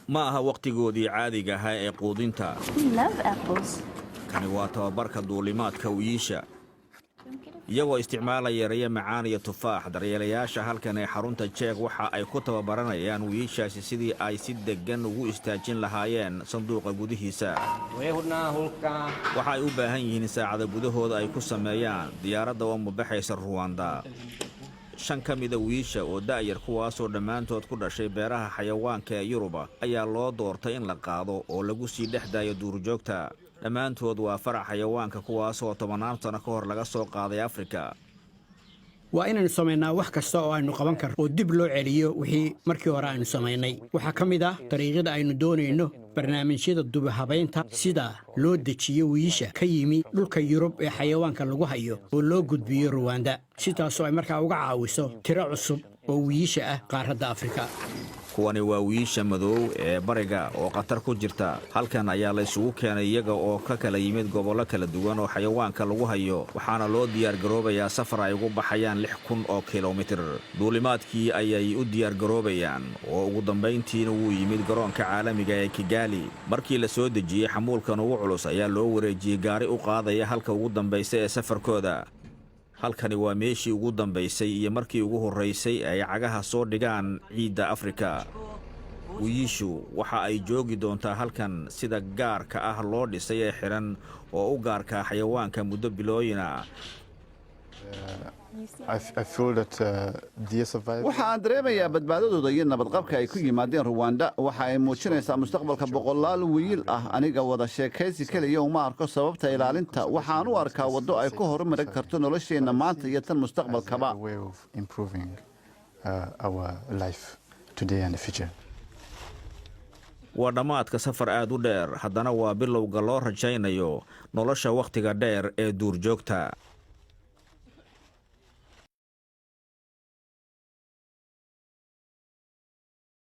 ma aha waqtigoodii caadiga ahaa ee quudinta. Kani waa tababarka duulimaadka wiisha. iyagoo isticmaalaya raya macaan iyo tufaax, daryeelayaasha halkan ee xarunta jeeg waxa ay ku tababaranayaan wiishaasi sidii ay si deggan ugu istaajin lahaayeen sanduuqa gudihiisa. waxa ay u baahan yihiin saacada gudahooda ay ku sameeyaan diyaaradda oo mubaxaysa Rwanda. 5 ka mida wiisha oo da'yar kuwaasoo dhammaantood ku dhashay beeraha xayawaanka ee Yuruba ayaa loo doortay in la qaado oo lagu sii dhex daayo duurjoogta. dhammaantood waa farac xayawaanka kuwaasoo 10 sano ka hor laga soo qaaday Afrika. waa inaynu samaynaa wax kasta oo aynu qaban karno oo dib loo celiyo wixii markii hore aynu samaynay. waxaa ka mid ah dariiqada aynu doonayno barnaamijyada dubahabaynta sida loo dejiyo wiisha ka yimi dhulka Yurub ee xayawaanka lagu hayo oo loo gudbiyo Rwanda, sidaasoo ay markaa uga caawiso tiro cusub oo wiisha ah qaaradda Afrika. kuwani waa wiisha madow ee bariga oo qatar ku jirta. halkan ayaa la isugu keenay iyaga oo ka kala yimid gobollo kala duwan oo xayawaanka lagu hayo, waxaana loo diyaar garoobayaa safar ay ugu baxayaan 6,000 oo kiiloomitir. duulimaadkii ayay u diyaar garoobayaan oo ugu dambayntiina wuu yimid garoonka caalamiga ee Kigali. markii la soo dejiyey xamuulkan ugu culus ayaa loo wareejiyey gaari u qaadaya halka ugu dambaysa ee safarkooda. halkani waa meeshii ugu dambaysay iyo markii ugu horreysay ay cagaha soo dhigaan ciidda Afrika. wiishu waxa ay joogi doontaa halkan sida gaarka ah loo dhisay ee xiran oo u gaarka xayawaanka muddo bilooyina. waxa aan dareemayaa badbaadadooda iyo nabadqabka ay ku yimaadeen Rwanda. waxa ay muujinaysaa mustaqbalka boqolaal wiil ah. aniga wada sheekaysi kaliya uma arko sababta ilaalinta. waxaan u arkaa waddo ay ku horumarin karto nolosheenna maanta iyo tan mustaqbalkaba. waa dhammaadka safar aad u dheer, haddana waa bilowga loo rajaynayo nolosha wakhtiga dheer ee duurjoogta.